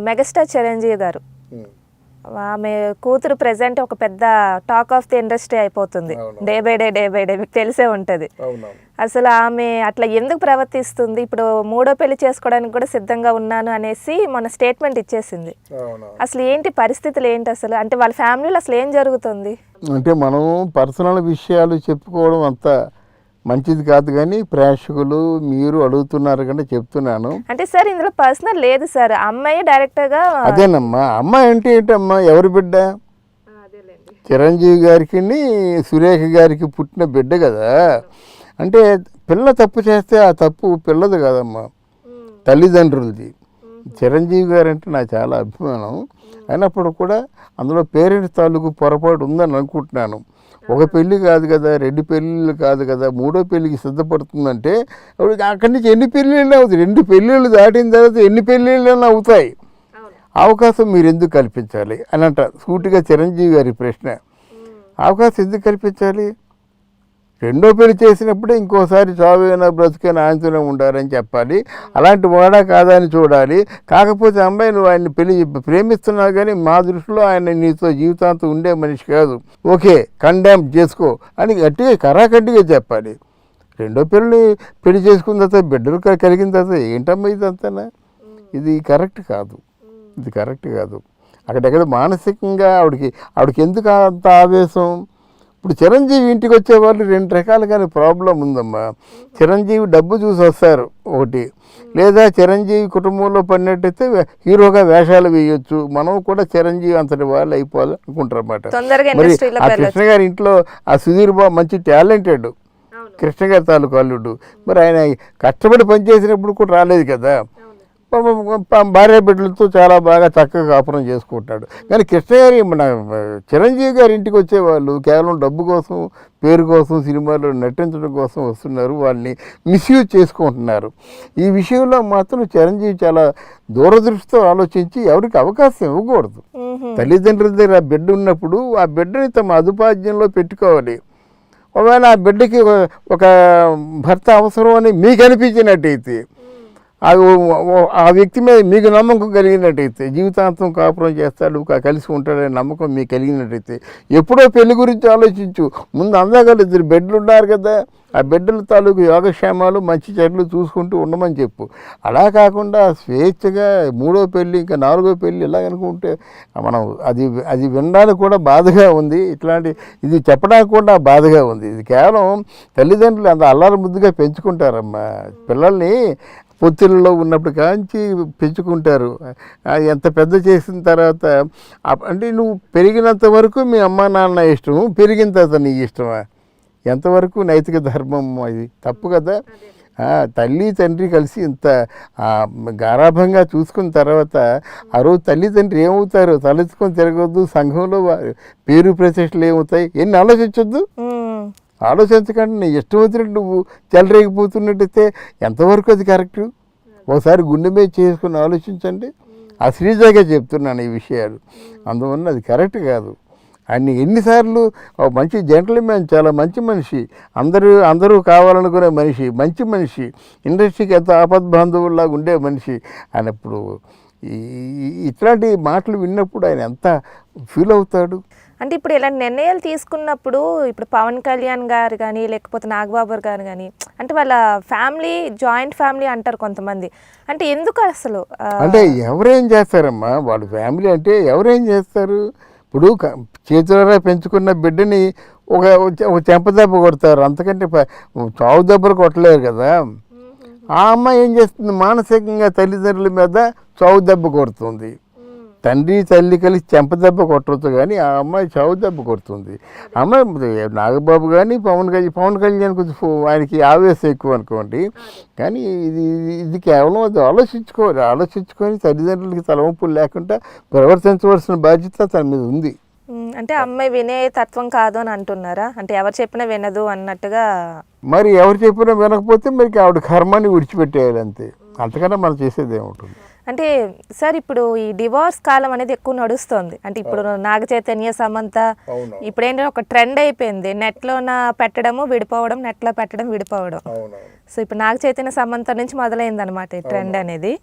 Megastar Chiranjeevi గారు ఆమె కూతురు ప్రెసెంట్ ఒక పెద్ద టాక్ ఆఫ్ ది ఇండస్ట్రీ అయిపోతుంది. డే బై డే మీకు తెలిసే ఉంటుంది. అసలు ఆమె అట్లా ఎందుకు ప్రవర్తిస్తుంది? ఇప్పుడు మూడో పెళ్లి చేసుకోవడానికి కూడా సిద్ధంగా ఉన్నాను అనేసి మన స్టేట్మెంట్ ఇచ్చేసింది. అసలు ఏంటి పరిస్థితులు ఏంటి అసలు? అంటే వాళ్ళ ఫ్యామిలీలో అసలు ఏం జరుగుతుంది? అంటే మనం పర్సనల్ విషయాలు చెప్పుకోవడం అంత మంచిది కాదు, కానీ ప్రేక్షకులు మీరు అడుగుతున్నారు కంటే చెప్తున్నాను. అంటే సార్ ఇందులో పర్సనల్ లేదు సార్, అమ్మాయి డైరెక్టర్గా. అదేనమ్మా, అమ్మాయి అంటే ఏంటమ్మా, ఎవరి బిడ్డ? చిరంజీవి గారికి సురేఖ గారికి పుట్టిన బిడ్డ కదా. అంటే పిల్ల తప్పు చేస్తే ఆ తప్పు పిల్లది కాదమ్మా, తల్లిదండ్రులది. చిరంజీవి గారు అంటే నాకు చాలా అభిమానం. అయినప్పుడు కూడా అందులో పేరెంట్స్ తాలూకు పొరపాటు ఉందని అనుకుంటున్నాను. ఒక పెళ్ళి కాదు కదా, 2 పెళ్ళిళ్ళు కాదు కదా, 3వ పెళ్ళికి సిద్ధపడుతుందంటే అక్కడి నుంచి ఎన్ని పెళ్ళిళ్ళు అవుతాయి? 2 పెళ్ళిళ్ళు దాటిన తర్వాత ఎన్ని పెళ్ళిళ్ళైనా అవుతాయి. అవకాశం మీరు ఎందుకు కల్పించాలి అని అంట సూటిగా చిరంజీవి గారి ప్రశ్న. అవకాశం ఎందుకు కల్పించాలి? 2వ పెళ్లి చేసినప్పుడే ఇంకోసారి చావైనా బ్రతుకైనా ఆయనతోనే ఉండాలని చెప్పాలి. అలాంటి వాడా కాదా అని చూడాలి. కాకపోతే అమ్మాయి నువ్వు ఆయన్ని ప్రేమిస్తున్నావు, కానీ మా దృష్టిలో ఆయన నీతో జీవితాంతం ఉండే మనిషి కాదు, ఓకే కండెమ్ చేసుకో అని గట్టిగా కరాఖండిగా చెప్పాలి. 2వ పెళ్లి చేసుకున్న తర్వాత బిడ్డలు కలిగిన తర్వాత ఏంటమ్మా ఇదంతా? ఇది కరెక్ట్ కాదు, ఇది కరెక్ట్ కాదు. అక్కడెక్కడ మానసికంగా ఆవిడకి ఎందుకు అంత ఆవేశం? ఇప్పుడు చిరంజీవి ఇంటికి వచ్చేవాళ్ళు 2 రకాలుగానే ప్రాబ్లం ఉందమ్మా. చిరంజీవి డబ్బు చూసి వస్తారు ఒకటి, లేదా చిరంజీవి కుటుంబంలో పడినట్టయితే హీరోగా వేషాలు వేయొచ్చు. మనం కూడా చిరంజీవి అంతటి వాళ్ళు అయిపోవాలి అనుకుంటారు అన్నమాట. మరి ఆ కృష్ణ గారి ఇంట్లో ఆ సుధీర్ బాబు మంచి టాలెంటెడ్, కృష్ణ గారి తాలూకు అల్లుడు. మరి ఆయన కష్టపడి పనిచేసినప్పుడు కూడా రాలేదు కదా. భార్య బిడ్డలతో చాలా బాగా చక్కగా కాపురం చేసుకుంటాడు. కానీ కృష్ణ గారి మన చిరంజీవి గారి ఇంటికి వచ్చేవాళ్ళు కేవలం డబ్బు కోసం, పేరు కోసం, సినిమాలో నటించడం కోసం వస్తున్నారు. వాళ్ళని మిస్యూజ్ చేసుకుంటున్నారు. ఈ విషయంలో మాత్రం చిరంజీవి చాలా దూరదృష్టితో ఆలోచించి ఎవరికి అవకాశం ఇవ్వకూడదు. తల్లిదండ్రుల దగ్గర బిడ్డ ఉన్నప్పుడు ఆ బిడ్డని తమ అదుపాద్యంలో పెట్టుకోవాలి. ఒకవేళ ఆ బిడ్డకి ఒక భర్త అవసరం అని మీకు అనిపించినట్టయితే, ఆ వ్యక్తి మీద మీకు నమ్మకం కలిగినట్టయితే, జీవితాంతం కాపురం చేస్తాడు, కలిసి ఉంటాడనే నమ్మకం మీకు కలిగినట్టయితే, ఎప్పుడో పెళ్లి గురించి ఆలోచించు. ముందు అందాక 2 బిడ్డలు ఉన్నారు కదా, ఆ బిడ్డల తాలూకు యోగక్షేమాలు మంచి చెడ్లు చూసుకుంటూ ఉండమని చెప్పు. అలా కాకుండా స్వేచ్ఛగా 3వ పెళ్ళి ఇంకా 4వ పెళ్ళి ఇలాగనుకుంటే మనం అది వినడానికి కూడా బాధగా ఉంది. ఇది చెప్పడానికి కూడా బాధగా ఉంది. ఇది కేవలం తల్లిదండ్రులు అంత అల్లారు ముద్దుగా పెంచుకుంటారమ్మా పిల్లల్ని. పొత్తిళ్ళలో ఉన్నప్పుడు కాంచి పెంచుకుంటారు. ఎంత పెద్ద చేసిన తర్వాత అంటే నువ్వు పెరిగినంత వరకు మీ అమ్మా నాన్న ఇష్టము, పెరిగిన తర్వాత నీ ఇష్టమా? ఎంతవరకు నైతిక ధర్మం? అది తప్పు కదా. తల్లి తండ్రి కలిసి ఇంత గారాభంగా చూసుకున్న తర్వాత ఆ రోజు తల్లి తండ్రి ఏమవుతారో తలెత్తుకొని తిరగొద్దు. సంఘంలో పేరు ప్రతిష్టలు ఏమవుతాయి ఎన్ని ఆలోచించొద్దు. ఆలోచించకండి నీ ఇష్టం వచ్చినట్టు నువ్వు చెలరేగిపోతున్నట్టయితే ఎంతవరకు అది కరెక్టు? ఒకసారి గుండె మీద చేసుకుని ఆలోచించండి. ఆ శ్రీజాగా చెప్తున్నాను ఈ విషయాలు. అందువల్ల అది కరెక్ట్ కాదు. ఆయన ఎన్నిసార్లు మంచి జెంటల్మెన్, చాలా మంచి మనిషి, అందరూ కావాలనుకునే మనిషి, మంచి మనిషి, ఇండస్ట్రీకి ఎంత ఆపద్బాంధవుల్లాగా ఉండే మనిషి. ఆయన ఇప్పుడు ఇట్లాంటి మాటలు విన్నప్పుడు ఆయన ఎంత ఫీల్ అవుతాడు? అంటే ఇప్పుడు ఇలాంటి నిర్ణయాలు తీసుకున్నప్పుడు ఇప్పుడు పవన్ కళ్యాణ్ గారు కానీ లేకపోతే నాగబాబు గారు కానీ, అంటే వాళ్ళ ఫ్యామిలీ జాయింట్ ఫ్యామిలీ అంటారు కొంతమంది. అంటే ఎందుకు అసలు? అంటే ఎవరేం చేస్తారమ్మా, వాళ్ళ ఫ్యామిలీ అంటే ఎవరేం చేస్తారు? ఇప్పుడు చేతులారా పెంచుకున్న బిడ్డని ఒక చెంపదెబ్బ కొడతారు, అంతకంటే చావు దెబ్బలు కొట్టలేరు కదా. ఆ అమ్మాయి ఏం చేస్తుంది? మానసికంగా తల్లిదండ్రుల మీద చావు దెబ్బ కొడుతుంది. తండ్రి తల్లి కలిసి చెంపదెబ్బ కొట్టవచ్చు, కానీ ఆ అమ్మాయి చావు దెబ్బ కొడుతుంది. అమ్మాయి నాగబాబు కానీ పవన్ కళ్యాణ్ కొంచెం ఆయనకి ఆవేశం ఎక్కువ అనుకోండి, కానీ ఇది కేవలం అది ఆలోచించుకొని తల్లిదండ్రులకి తలవంపులు లేకుండా ప్రవర్తించవలసిన బాధ్యత తన మీద ఉంది. అంటే అమ్మాయి వినే తత్వం కాదు అని అంటున్నారా? అంటే ఎవరు చెప్పినా వినదు అన్నట్టుగా. మరి ఎవరు చెప్పినా వినకపోతే మరి ఆవిడ కర్మాన్ని విడిచిపెట్టేయాలి అంతే, అంతకన్నా మనం చేసేది ఏముంటుంది? అంటే సార్ ఇప్పుడు ఈ డివోర్స్ కాలం అనేది ఎక్కువ నడుస్తుంది. అంటే ఇప్పుడు నాగ చైతన్య, సమంత ఇప్పుడు ఏంటంటే ఒక ట్రెండ్ అయిపోయింది, నెట్లోన పెట్టడము విడిపోవడం, నెట్లో పెట్టడం విడిపోవడం. సో ఇప్పుడు నాగ చైతన్య, సమంత నుంచి మొదలైంది అనమాట ఈ ట్రెండ్ అనేది.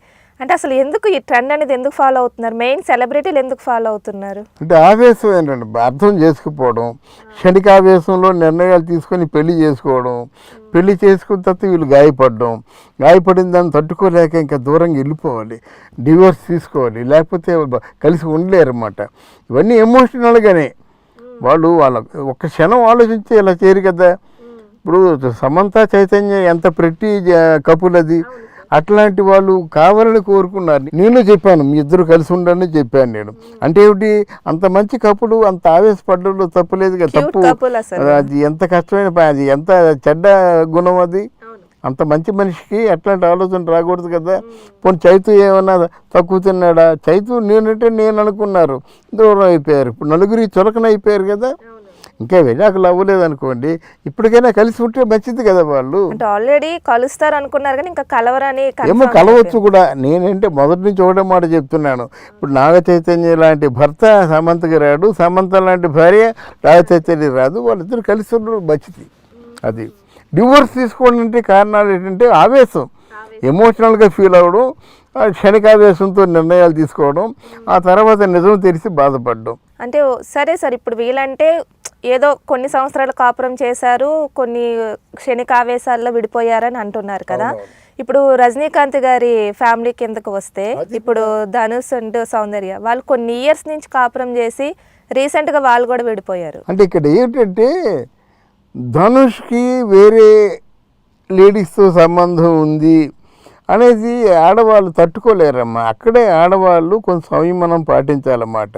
అంటే అసలు ఎందుకు ఈ ట్రెండ్ అనేది ఎందుకు ఫాలో అవుతున్నారు? మెయిన్ సెలబ్రిటీలు ఎందుకు ఫాలో అవుతున్నారు? అంటే ఆవేశం ఏంటంటే అర్థం చేసుకుపోవడం, క్షణిక ఆవేశంలో నిర్ణయాలు తీసుకొని పెళ్లి చేసుకోవడం, పెళ్లి చేసుకున్న తర్వాత వీళ్ళు గాయపడిన దాన్ని తట్టుకోలేక ఇంకా దూరంగా వెళ్ళిపోవాలి, డివోర్స్ తీసుకోవాలి, లేకపోతే కలిసి ఉండలేరు అన్నమాట. ఇవన్నీ ఎమోషనల్గానే వాళ్ళ ఒక్క క్షణం ఆలోచించి ఇలా చేయరు కదా. ఇప్పుడు సమంత చైతన్య ఎంత ప్రెట్టి కపుల్ అది, అట్లాంటి వాళ్ళు కావాలని కోరుకున్నారు. నేను చెప్పాను మీ ఇద్దరు కలిసి ఉండండి చెప్పాను నేను. అంటే ఏమిటి, అంత మంచి కపులు అంత ఆవేశపడ్డంలో తప్పులేదు కదా. తప్పు అది ఎంత కష్టమైన అది ఎంత చెడ్డ గుణం అది. అంత మంచి మనిషికి అట్లాంటి ఆలోచన రాకూడదు కదా. పోనీ చైతు ఏమన్నా తక్కువ తిన్నాడా? చైతు నేనంటే నేను అనుకున్నారు, దూరం అయిపోయారు. ఇప్పుడు నలుగురి చులకన అయిపోయారు కదా. ఇంకా విడాకులు అవ్వలేదు అనుకోండి, ఇప్పటికైనా కలిసి ఉంటే మంచిది కదా. వాళ్ళు ఆల్రెడీ కలుస్తారు అనుకున్నారు కానీ ఇంకా కలవరని ఏమో కలవచ్చు కూడా. నేనంటే మొదటి నుంచి ఒకటే మాట చెప్తున్నాను. ఇప్పుడు నాగ చైతన్య లాంటి భర్త సమంతకి రాడు, సమంత లాంటి భార్య నాగ చైతన్య రాదు. వాళ్ళిద్దరు కలిసి ఉండడం మంచిది. అది డివోర్స్ తీసుకోవడం అంటే కారణాలు ఏంటంటే ఆవేశం, ఎమోషనల్గా ఫీల్ అవ్వడం, క్షణికావేశంతో నిర్ణయాలు తీసుకోవడం, ఆ తర్వాత నిజం తెలిసి బాధపడడం. అంటే సరే సార్, ఇప్పుడు వీళ్ళంటే ఏదో కొన్ని సంవత్సరాలు కాపురం చేశారు, కొన్ని క్షణికావేశాల్లో విడిపోయారని అంటున్నారు కదా. ఇప్పుడు రజనీకాంత్ గారి ఫ్యామిలీ కిందకు వస్తే, ఇప్పుడు ధనుష్ అండ్ సౌందర్య వాళ్ళు కొన్ని ఇయర్స్ నుంచి కాపురం చేసి రీసెంట్గా వాళ్ళు కూడా విడిపోయారు. అంటే ఇక్కడ ఏంటంటే ధనుష్కి వేరే లేడీస్తో సంబంధం ఉంది అనేది ఆడవాళ్ళు తట్టుకోలేరమ్మా. అక్కడే ఆడవాళ్ళు కొంచెం సంయమనం పాటించాలన్నమాట.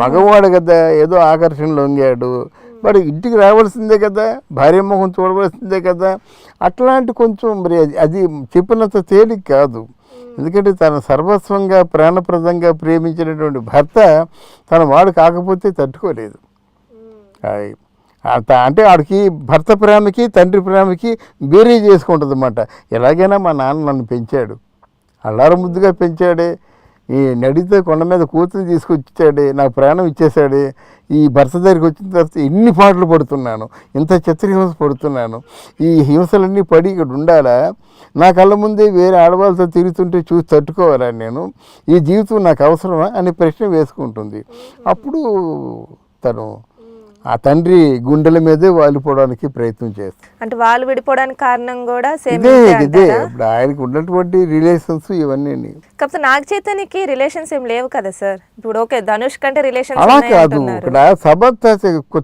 మగవాడు కదా ఏదో ఆకర్షణ లొంగాడు, వాడు ఇంటికి రావాల్సిందే కదా, భార్య ముఖం చూడవలసిందే కదా. అట్లాంటి కొంచెం మరి అది చెప్పినంత తేలిక కాదు. ఎందుకంటే తన సర్వస్వంగా ప్రాణప్రదంగా ప్రేమించినటువంటి భర్త తన వాడు కాకపోతే తట్టుకోలేదు. అంటే వాడికి భర్త ప్రేమకి తండ్రి ప్రేమకి బేరీ చేసుకుంటుంది అన్నమాట. ఎలాగైనా మా నాన్న నన్ను పెంచాడు, అల్లారు ముద్దుగా పెంచాడే, ఈ నడితే కొండ మీద కూతురు తీసుకొచ్చాడే, నాకు ప్రాణం ఇచ్చేసాడే. ఈ భర్త దగ్గరికి వచ్చిన తర్వాత ఎన్ని పాటలు పడుతున్నాను, ఇంత చిత్రహింస పడుతున్నాను. ఈ హింసలన్నీ పడి ఇక్కడ ఉండాలా? నా కళ్ళ ముందే వేరే ఆడవాళ్ళతో తిరుగుతుంటే చూసి తట్టుకోవాలా నేను? ఈ జీవితం నాకు అవసరమా అనే ప్రశ్న వేసుకుంటుంది. అప్పుడు తను ఆ తండ్రి గుండెల మీదే వాలిపోవడానికి ప్రయత్నం చేస్తారు. అంటే వాళ్ళు విడిపోవడానికి కారణం కూడా ఇదే. ఇప్పుడు ఆయనకు ఉన్నటువంటి రిలేషన్స్ ఇవన్నీ. కాకపోతే నాగ చైతన్యకి రిలేషన్స్ ఏం లేవు కదా సార్. ఇప్పుడు ఓకే ధనుష్ కంటే రిలేషన్స్ అలా కాదు, ఇక్కడ సమంత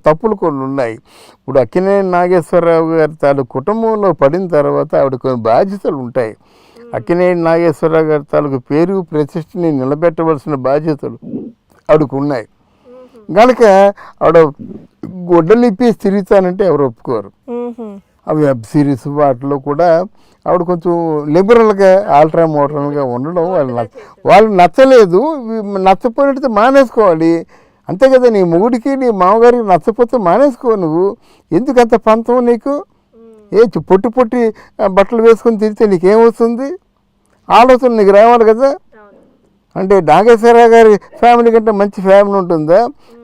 తప్పులు కొన్ని ఉన్నాయి. ఇప్పుడు అక్కినేని నాగేశ్వరరావు గారి తాలూకు కుటుంబంలో పడిన తర్వాత ఆవిడ కొన్ని బాధ్యతలు ఉంటాయి. అక్కినేని నాగేశ్వరరావు గారి తాలూకు పేరు ప్రతిష్టని నిలబెట్టవలసిన బాధ్యతలు ఆవిడకు ఉన్నాయి కనుక ఆవిడ గొడ్డలిప్పి తిరుగుతానంటే ఎవరు ఒప్పుకోరు. ఆ వెబ్ సిరీస్ వాటిలో కూడా ఆవిడ కొంచెం లిబరల్గా ఆల్ట్రా మోడర్న్గా ఉండడం వాళ్ళు నచ్చలేదు. నచ్చపోయినట్టు మానేసుకోవాలి అంతే కదా. నీ మొగుడికి నీ మామగారికి నచ్చపోతే మానేసుకో. నువ్వు ఎందుకంత పంతం నీకు? పొట్టి బట్టలు వేసుకొని తిరిగితే నీకేమవుతుంది? ఆలోచన నీకు రావాలి కదా. అంటే నాగేశ్వరరావు గారి ఫ్యామిలీ కంటే మంచి ఫ్యామిలీ ఉంటుందా?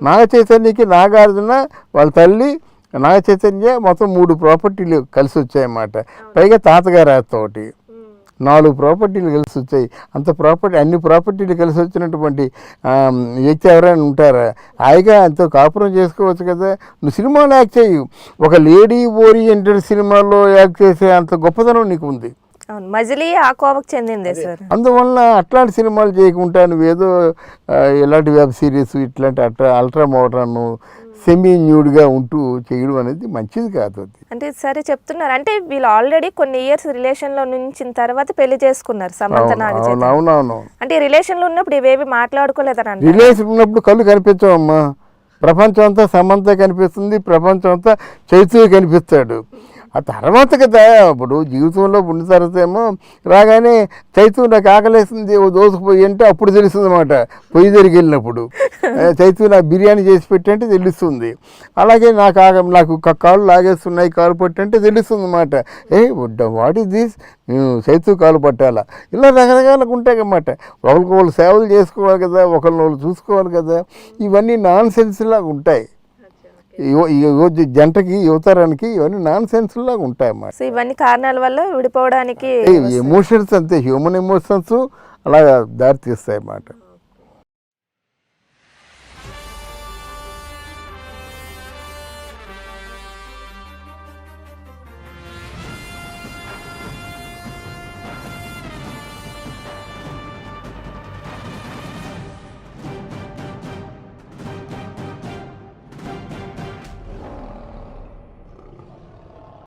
నాగ చైతన్యకి నాగార్జున వాళ్ళ తల్లి నాగ చైతన్య మొత్తం 3 ప్రాపర్టీలు కలిసి వచ్చాయన్నమాట. పైగా తాతగారు తోటి 4 ప్రాపర్టీలు కలిసి వచ్చాయి. అన్ని ప్రాపర్టీలు కలిసి వచ్చినటువంటి వ్యక్తి ఎవరైనా ఉంటారా? హాయిగా అంత కాపురం చేసుకోవచ్చు కదా. నువ్వు సినిమాలో యాక్ట్ చేయు, ఒక లేడీ ఓరియంటెడ్ సినిమాలో యాక్ట్ చేసే అంత గొప్పతనం నీకు ఉంది. మజిలీ ఆ కోవకు చెందిందే సార్. అందువల్ల అట్లాంటి సినిమాలు చేయకుండా నువ్వేదో ఇలాంటి వెబ్ సిరీస్ ఇట్లాంటి అల్ట్రా మోడర్న్ సెమీ న్యూడ్గా ఉంటూ చేయడం అనేది మంచిది కాదు. అది అంటే సరే చెప్తున్నారు, అంటే వీళ్ళు ఆల్రెడీ కొన్ని ఇయర్స్ రిలేషన్లో నుంచి తర్వాత పెళ్లి చేసుకున్నారు సమంత నాగ చైతన్య. అవునవును. అంటే రిలేషన్లో ఉన్నప్పుడు ఇవేవి మాట్లాడుకోలేదని. రిలేషన్ ఉన్నప్పుడు కళ్ళు కనిపించవమ్మా. ప్రపంచం అంతా సమంత కనిపిస్తుంది, ప్రపంచం అంతా చైతన్య కనిపిస్తాడు. ఆ తర్వాత కదా ఇప్పుడు జీవితంలో ఉన్న తర్వాత ఏమో రాగానే చైతన్య నాకు ఆకలేస్తుంది దోసుకుపోయి అంటే అప్పుడు తెలుస్తుంది అన్నమాట. పొయ్యి దగ్గరికి వెళ్ళినప్పుడు చైతన్య నాకు బిర్యానీ చేసి పెట్టంటే తెలుస్తుంది. అలాగే నాకు కాళ్ళు లాగేస్తున్నాయి కాలు పట్టి అంటే తెలుస్తుంది అన్నమాట. వాట్ ఈస్ దిస్, నేను చైతన్య కాలు పట్టాలా? ఇలా రకరకాలుగా ఉంటాయి అన్నమాట. ఒకరికొకరు సేవలు చేసుకోవాలి కదా, ఒకరిని చూసుకోవాలి కదా. ఇవన్నీ నాన్ సెన్స్ లాగా ఉంటాయి. జంటకి యువతరానికి ఇవన్నీ నాన్ సెన్స్ లాగా ఉంటాయి అన్నమాట. ఇవన్నీ కారణాల వల్ల విడిపోవడానికి ఎమోషన్స్ అంతే, హ్యూమన్ ఎమోషన్స్ అలాగా దారి తీస్తాయి అన్నమాట.